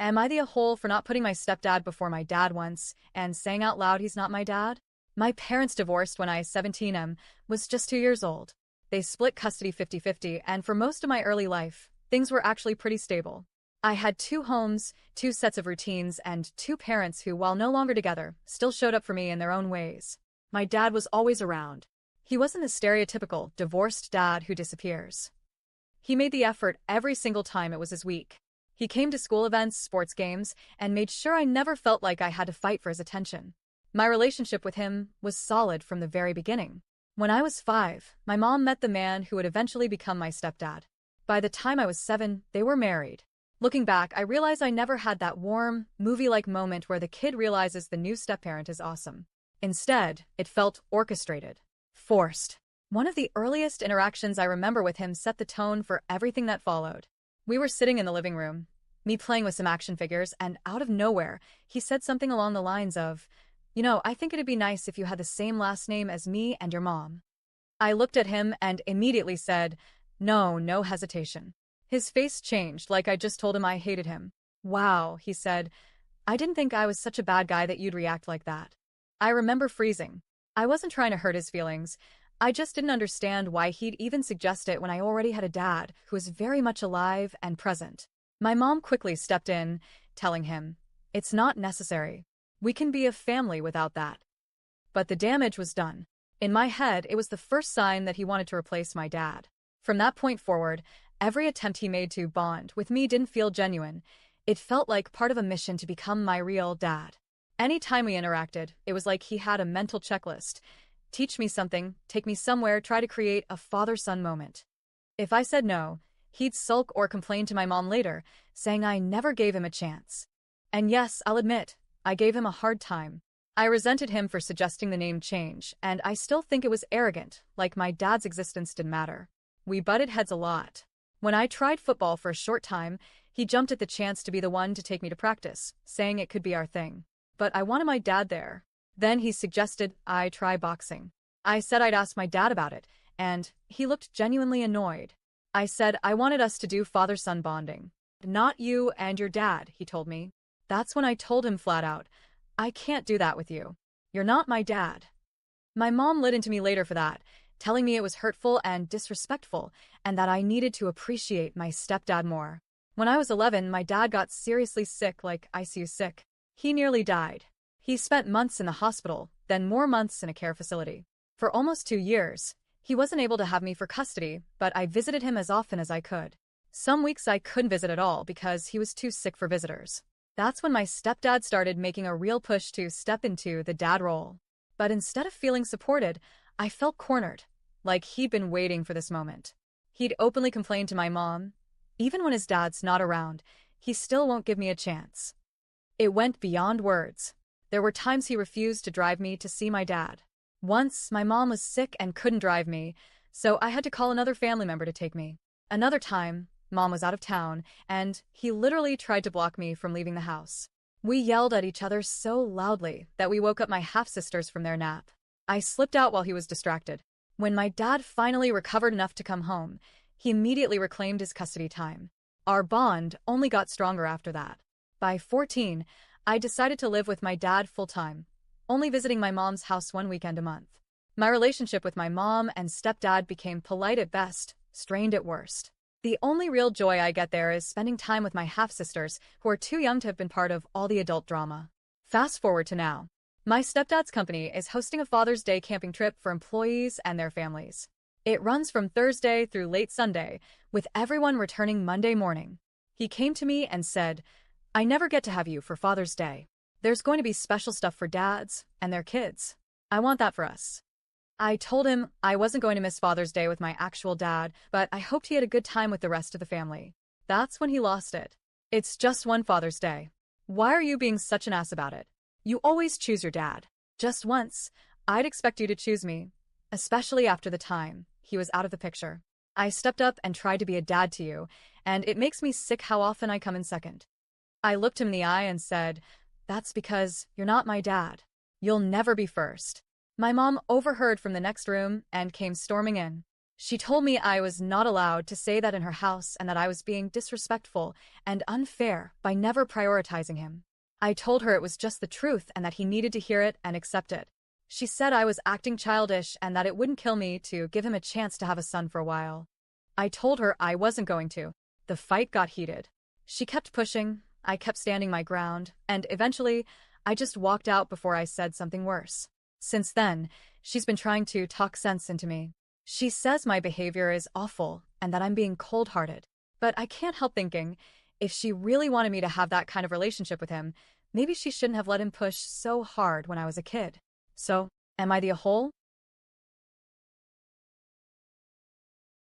Am I the a-hole for not putting my stepdad before my dad once and saying out loud he's not my dad? My parents divorced when I 17 was just 2 years old. They split custody 50-50, and for most of my early life, things were actually pretty stable. I had two homes, two sets of routines, and two parents who, while no longer together, still showed up for me in their own ways. My dad was always around. He wasn't the stereotypical divorced dad who disappears. He made the effort every single time it was his week. He came to school events, sports games, and made sure I never felt like I had to fight for his attention. My relationship with him was solid from the very beginning. When I was 5, my mom met the man who would eventually become my stepdad. By the time I was 7, they were married. Looking back, I realize I never had that warm, movie-like moment where the kid realizes the new stepparent is awesome. Instead, it felt orchestrated, forced. One of the earliest interactions I remember with him set the tone for everything that followed. We were sitting in the living room, me playing with some action figures, and out of nowhere, he said something along the lines of, I think it'd be nice if you had the same last name as me and your mom. I looked at him and immediately said, no hesitation. His face changed like I just told him I hated him. Wow, he said, I didn't think I was such a bad guy that you'd react like that. I remember freezing. I wasn't trying to hurt his feelings. I just didn't understand why he'd even suggest it when I already had a dad who was very much alive and present. My mom quickly stepped in, telling him, it's not necessary. We can be a family without that. But the damage was done. In my head, it was the first sign that he wanted to replace my dad. From that point forward, every attempt he made to bond with me didn't feel genuine. It felt like part of a mission to become my real dad. Any time we interacted, it was like he had a mental checklist. Teach me something, take me somewhere, try to create a father-son moment. If I said no, he'd sulk or complain to my mom later, saying I never gave him a chance. And yes, I'll admit, I gave him a hard time. I resented him for suggesting the name change, and I still think it was arrogant, like my dad's existence didn't matter. We butted heads a lot. When I tried football for a short time, he jumped at the chance to be the one to take me to practice, saying it could be our thing. But I wanted my dad there. Then he suggested I try boxing. I said I'd ask my dad about it, and he looked genuinely annoyed. I said I wanted us to do father-son bonding. Not you and your dad, he told me. That's when I told him flat out, I can't do that with you. You're not my dad. My mom lit into me later for that, telling me it was hurtful and disrespectful, and that I needed to appreciate my stepdad more. When I was 11, my dad got seriously sick, like ICU sick. He nearly died. He spent months in the hospital, then more months in a care facility. For almost 2 years, he wasn't able to have me for custody, but I visited him as often as I could. Some weeks I couldn't visit at all because he was too sick for visitors. That's when my stepdad started making a real push to step into the dad role. But instead of feeling supported, I felt cornered, like he'd been waiting for this moment. He'd openly complained to my mom, even when his dad's not around, he still won't give me a chance. It went beyond words. There were times he refused to drive me to see my dad. Once, my mom was sick and couldn't drive me, so I had to call another family member to take me. Another time, Mom was out of town, and he literally tried to block me from leaving the house. We yelled at each other so loudly that we woke up my half-sisters from their nap. I slipped out while he was distracted. When my dad finally recovered enough to come home, he immediately reclaimed his custody time. Our bond only got stronger after that. By 14, I decided to live with my dad full-time, only visiting my mom's house one weekend a month. My relationship with my mom and stepdad became polite at best, strained at worst. The only real joy I get there is spending time with my half-sisters, who are too young to have been part of all the adult drama. Fast forward to now. My stepdad's company is hosting a Father's Day camping trip for employees and their families. It runs from Thursday through late Sunday, with everyone returning Monday morning. He came to me and said, I never get to have you for Father's Day. There's going to be special stuff for dads and their kids. I want that for us. I told him I wasn't going to miss Father's Day with my actual dad, but I hoped he had a good time with the rest of the family. That's when he lost it. It's just one Father's Day. Why are you being such an ass about it? You always choose your dad. Just once, I'd expect you to choose me, especially after the time he was out of the picture. I stepped up and tried to be a dad to you, and it makes me sick how often I come in second. I looked him in the eye and said, that's because you're not my dad. You'll never be first. My mom overheard from the next room and came storming in. She told me I was not allowed to say that in her house and that I was being disrespectful and unfair by never prioritizing him. I told her it was just the truth and that he needed to hear it and accept it. She said I was acting childish and that it wouldn't kill me to give him a chance to have a son for a while. I told her I wasn't going to. The fight got heated. She kept pushing, I kept standing my ground, and eventually, I just walked out before I said something worse. Since then, she's been trying to talk sense into me. She says my behavior is awful and that I'm being cold-hearted. But I can't help thinking, if she really wanted me to have that kind of relationship with him, maybe she shouldn't have let him push so hard when I was a kid. So, am I the a hole?